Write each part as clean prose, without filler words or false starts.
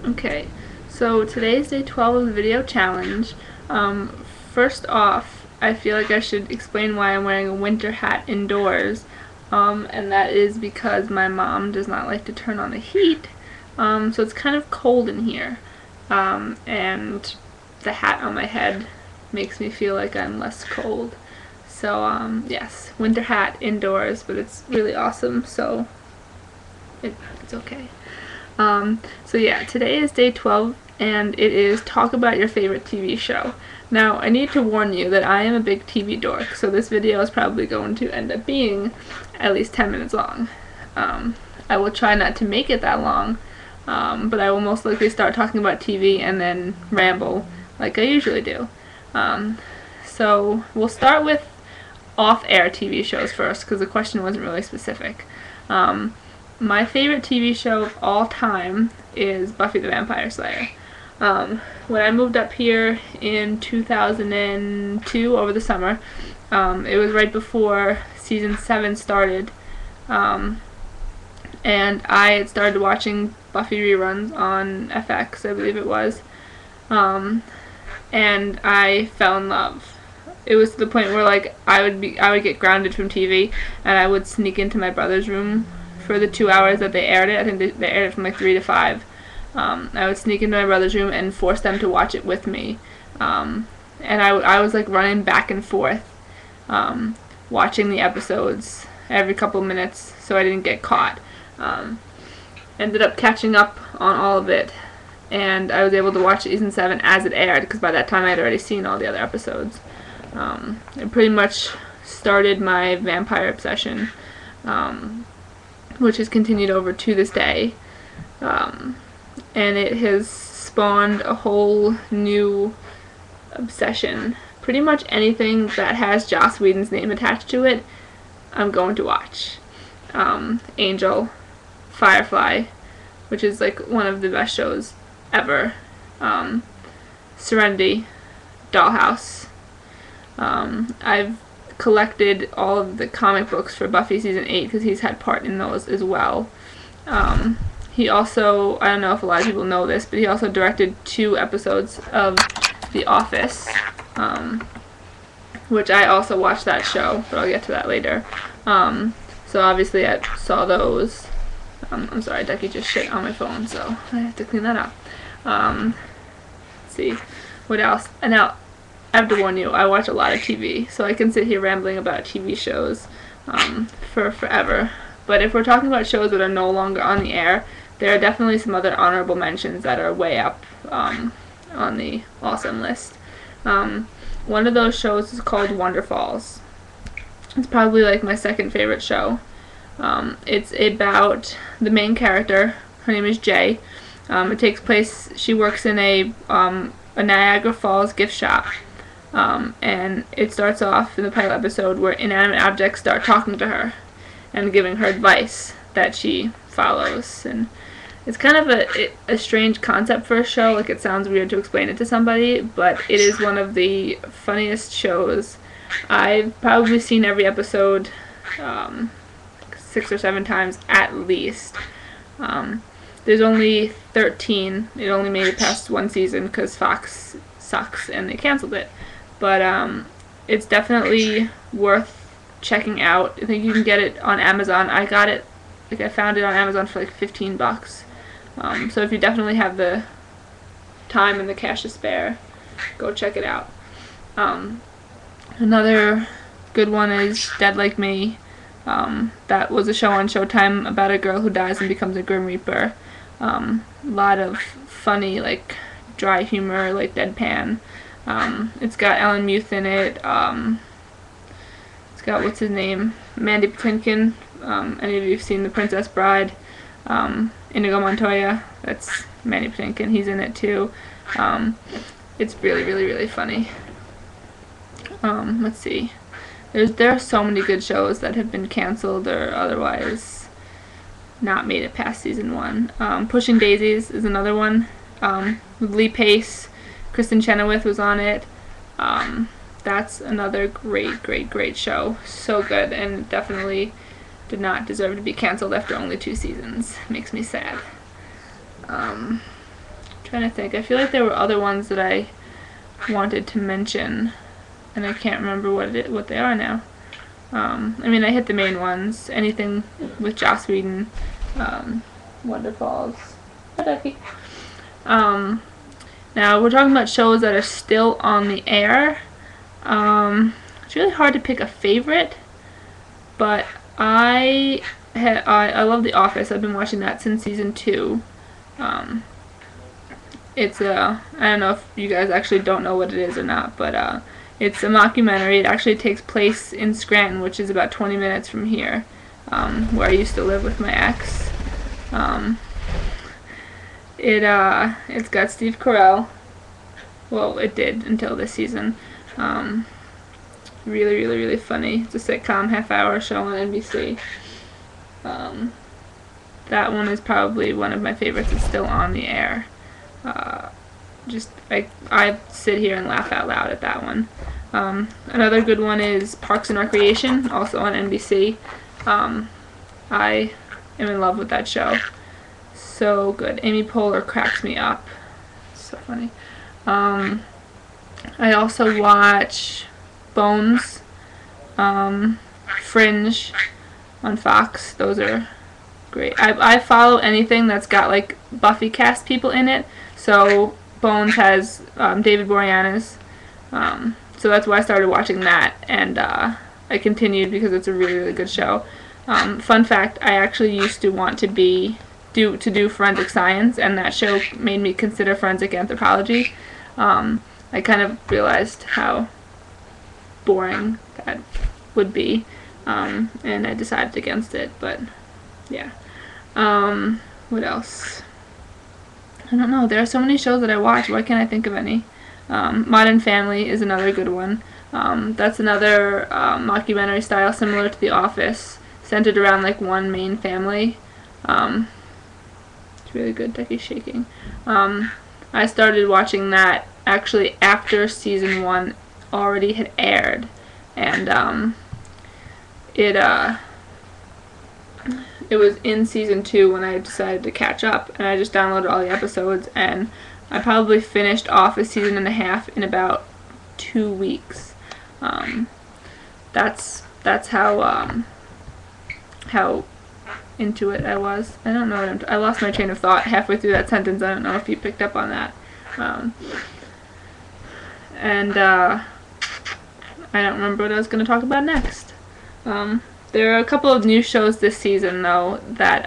Okay, so today's day 12 of the video challenge. First off, I feel like I should explain why I'm wearing a winter hat indoors, and that is because my mom does not like to turn on the heat, so it's kind of cold in here, and the hat on my head makes me feel like I'm less cold. So, yes, winter hat indoors, but it's really awesome, so it's okay. So yeah, today is day 12 and it is talk about your favorite TV show. Now, I need to warn you that I am a big TV dork, so this video is probably going to end up being at least 10 minutes long. I will try not to make it that long, but I will most likely start talking about TV and then ramble like I usually do. So we'll start with off-air TV shows first because the question wasn't really specific. My favorite TV show of all time is Buffy the Vampire Slayer. When I moved up here in 2002 over the summer, it was right before season 7 started, and I had started watching Buffy reruns on FX, I believe it was, and I fell in love. It was to the point where like I would get grounded from TV, and I would sneak into my brother's room for the 2 hours that they aired it. I think they aired it from like 3 to 5. I would sneak into my brother's room and force them to watch it with me. And I was like running back and forth, watching the episodes every couple minutes so I didn't get caught. Ended up catching up on all of it, and I was able to watch season 7 as it aired because by that time I had already seen all the other episodes. It pretty much started my vampire obsession, which has continued over to this day, and it has spawned a whole new obsession. Pretty much anything that has Joss Whedon's name attached to it, I'm going to watch. Angel, Firefly, which is like one of the best shows ever, Serenity, Dollhouse. I've collected all of the comic books for Buffy season 8 because he's had part in those as well. He also, I don't know if a lot of people know this, but he also directed 2 episodes of The Office, which I also watched that show, but I'll get to that later. So obviously I saw those. I'm sorry, Ducky just shit on my phone, so I have to clean that up. Let's see, what else? And now, I have to warn you, I watch a lot of TV, so I can sit here rambling about TV shows for forever. But if we're talking about shows that are no longer on the air, there are definitely some other honorable mentions that are way up on the awesome list. One of those shows is called Wonder Falls. It's probably like my second favorite show. It's about the main character. Her name is Jay. It takes place, she works in a Niagara Falls gift shop. And it starts off in the pilot episode where inanimate objects start talking to her and giving her advice that she follows. And it's kind of a strange concept for a show. Like, it sounds weird to explain it to somebody, but it is one of the funniest shows. I've probably seen every episode 6 or 7 times at least. There's only 13. It only made it past 1 season because Fox sucks and they canceled it. But it's definitely worth checking out. I think you can get it on Amazon. I got it, like I found it on Amazon for like $15. So if you definitely have the time and the cash to spare, go check it out. Another good one is Dead Like Me. That was a show on Showtime about a girl who dies and becomes a Grim Reaper. A lot of funny, like, dry humor, like deadpan. It's got Alan Muth in it. It's got, what's his name? Mandy Patinkin. Any of you have seen The Princess Bride? Inigo Montoya. That's Mandy Patinkin. He's in it too. It's really, really, really funny. Let's see. There are so many good shows that have been canceled or otherwise not made it past season 1. Pushing Daisies is another one. With Lee Pace. Kristen Chenoweth was on it. That's another great, great, great show. So good, and definitely did not deserve to be canceled after only 2 seasons. Makes me sad. trying to think. I feel like there were other ones that I wanted to mention, and I can't remember what they are now. I mean, I hit the main ones. Anything with Joss Whedon, Wonder Falls. Hi, Ducky. Now we're talking about shows that are still on the air. It's really hard to pick a favorite, but I love The Office. I've been watching that since season 2. It's I don't know if you guys actually don't know what it is or not, but it's a mockumentary. It actually takes place in Scranton, which is about 20 minutes from here, where I used to live with my ex. It's got Steve Carell. Well, it did until this season. Really, really, really funny. It's a sitcom, half-hour show on NBC. That one is probably one of my favorites. It's still on the air. I sit here and laugh out loud at that one. Another good one is Parks and Recreation, also on NBC. I am in love with that show. So good. Amy Poehler cracks me up. It's so funny. I also watch Bones, Fringe on Fox. Those are great. I follow anything that's got like Buffy cast people in it. So Bones has David Boreanaz. So that's why I started watching that, and I continued because it's a really, really good show. Fun fact, I actually used to want to do forensic science, and that show made me consider forensic anthropology. I kind of realized how boring that would be, and I decided against it, but yeah. What else? I don't know. There are so many shows that I watch. Why can't I think of any? Modern Family is another good one. That's another mockumentary style similar to The Office, centered around like one main family. It's really good. Ducky's shaking. I started watching that actually after season 1 already had aired, and it was in season 2 when I decided to catch up, and I just downloaded all the episodes, and I probably finished off a season and a half in about 2 weeks. That's how into it I was. I don't know what I lost my train of thought halfway through that sentence. I don't know if you picked up on that. I don't remember what I was going to talk about next. There are a couple of new shows this season, though, that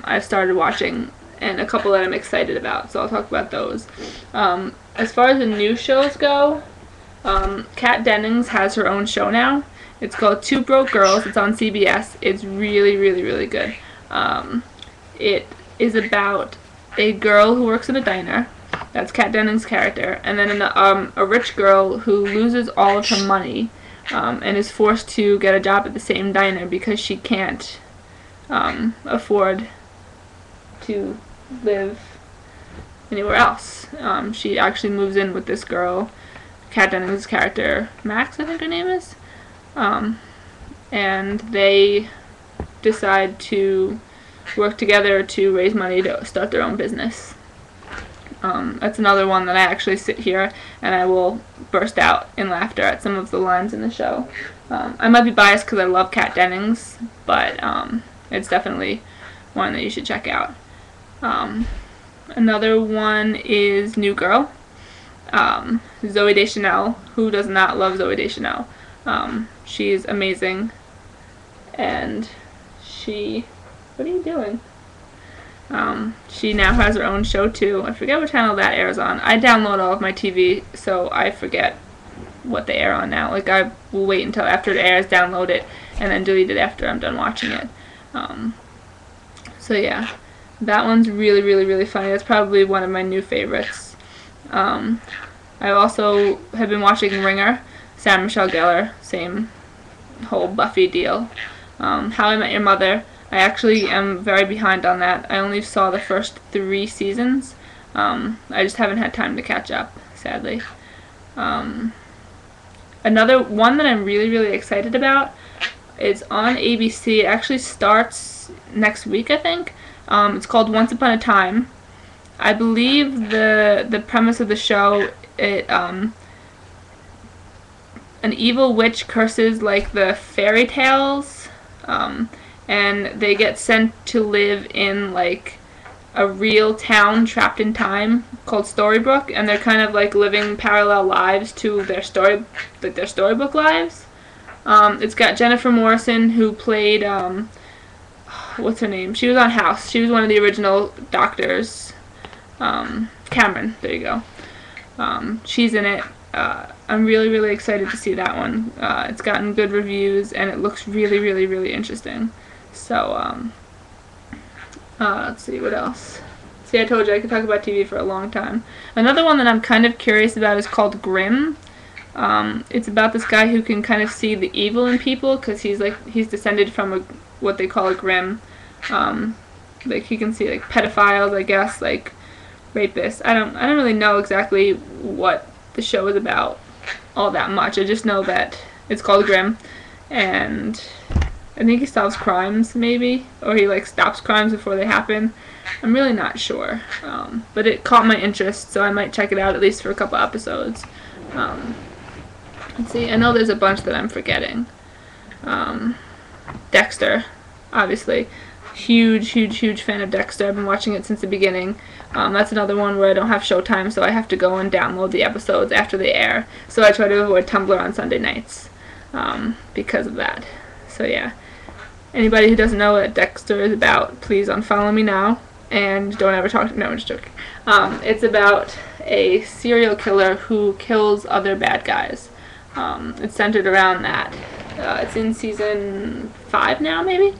I've started watching, and a couple that I'm excited about, so I'll talk about those. As far as the new shows go, Kat Dennings has her own show now. It's called Two Broke Girls. It's on CBS. It's really, really, really good. It is about a girl who works in a diner. That's Kat Dennings' character. And then a rich girl who loses all of her money and is forced to get a job at the same diner because she can't afford to live anywhere else. She actually moves in with this girl, Kat Dennings' character, Max, I think her name is. And they decide to work together to raise money to start their own business. That's another one that I actually sit here and I will burst out in laughter at some of the lines in the show. I might be biased because I love Kat Dennings, but it's definitely one that you should check out. Another one is New Girl. Zooey Deschanel. Who does not love Zooey Deschanel? She's amazing, and what are you doing? She now has her own show too. I forget what channel that airs on. I download all of my TV, so I forget what they air on now. Like, I will wait until after it airs, download it, and then delete it after I'm done watching it. So yeah, that one's really, really, really funny. That's probably one of my new favorites. I also have been watching Ringer. Sarah Michelle Gellar, same whole Buffy deal. How I Met Your Mother. I actually am very behind on that. I only saw the first 3 seasons. I just haven't had time to catch up, sadly. Another one that I'm really, really excited about is on ABC. It actually starts next week, I think. It's called Once Upon a Time. I believe the premise of the show, an evil witch curses like the fairy tales, and they get sent to live in like a real town trapped in time called Storybrooke, and they're kind of like living parallel lives to their storybook lives. It's got Jennifer Morrison, who played what's her name? She was on House. She was one of the original doctors. Cameron, there you go. She's in it. I'm really excited to see that one. It's gotten good reviews and it looks really interesting. So let's see what else. See, I told you I could talk about TV for a long time. Another one that I'm kind of curious about is called Grimm. It's about this guy who can kind of see the evil in people because he's descended from what they call a Grimm. Like he can see like pedophiles, I guess, like rapists. I don't really know exactly what the show is about all that much. I just know that it's called Grimm, and I think he solves crimes, maybe, or he like stops crimes before they happen. I'm really not sure, but it caught my interest, so I might check it out at least for a couple episodes. Let's see, I know there's a bunch that I'm forgetting. Dexter, obviously. Huge fan of Dexter. I've been watching it since the beginning. That's another one where I don't have Showtime, so I have to go and download the episodes after they air. So I try to avoid Tumblr on Sunday nights because of that. So yeah, anybody who doesn't know what Dexter is about, please unfollow me now and don't ever talk to me. No, I'm just joking. It's about a serial killer who kills other bad guys. It's centered around that. It's in season 5 now, maybe.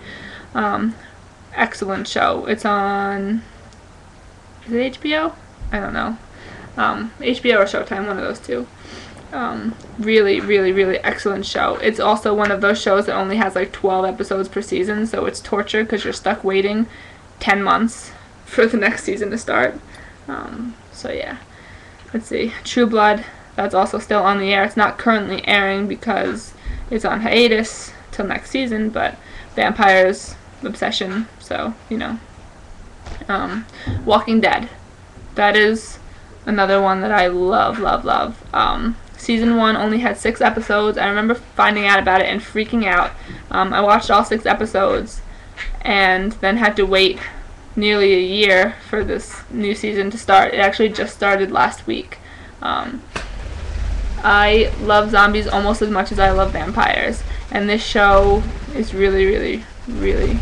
Excellent show. It's on, is it HBO? I don't know. HBO or Showtime, one of those two. Really excellent show. It's also one of those shows that only has like 12 episodes per season, so it's torture because you're stuck waiting 10 months for the next season to start. So yeah. Let's see. True Blood, that's also still on the air. It's not currently airing because it's on hiatus till next season, but vampires, obsession, so, you know. Walking Dead. That is another one that I love. Season 1 only had 6 episodes. I remember finding out about it and freaking out. I watched all 6 episodes and then had to wait nearly a year for this new season to start. It actually just started last week. I love zombies almost as much as I love vampires, and this show is really good.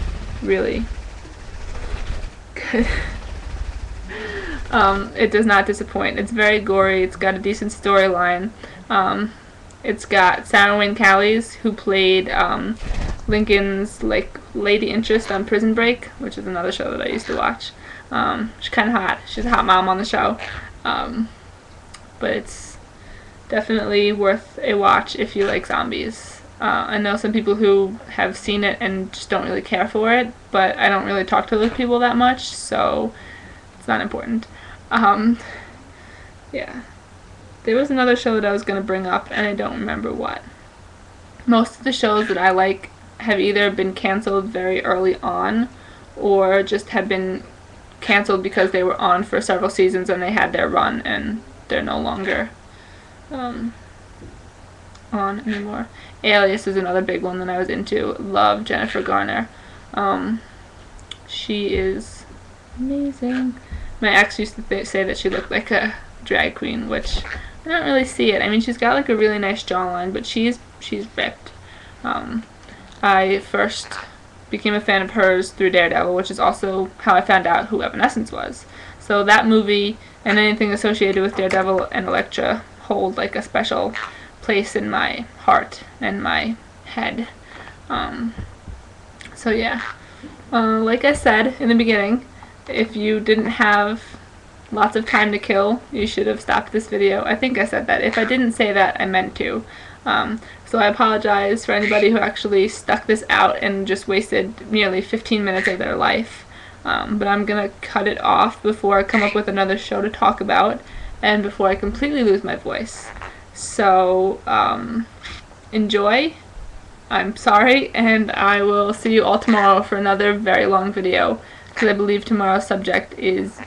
It does not disappoint. It's very gory. It's got a decent storyline. It's got Sarah Wayne Callies, who played Lincoln's like lady interest on Prison Break, which is another show that I used to watch. She's kind of hot. She's a hot mom on the show. But it's definitely worth a watch if you like zombies. I know some people who have seen it and just don't really care for it, but I don't really talk to those people that much, so it's not important. Yeah. There was another show that I was going to bring up, and I don't remember what. Most of the shows that I like have either been canceled very early on, or just have been canceled because they were on for several seasons and they had their run, and they're no longer on anymore. Alias is another big one that I was into. Love Jennifer Garner. She is amazing. My ex used to say that she looked like a drag queen, which I don't really see it. I mean, she's got like a really nice jawline, but she's ripped. I first became a fan of hers through Daredevil, which is also how I found out who Evanescence was. So that movie and anything associated with Daredevil and Elektra hold like a special place in my heart and my head. So yeah, like I said in the beginning, if you didn't have lots of time to kill, you should have stopped this video. I think I said that. If I didn't say that, I meant to. So I apologize for anybody who actually stuck this out and just wasted nearly 15 minutes of their life. But I'm gonna cut it off before I come up with another show to talk about and before I completely lose my voice. So, enjoy. I'm sorry, and I will see you all tomorrow for another very long video, because I believe tomorrow's subject is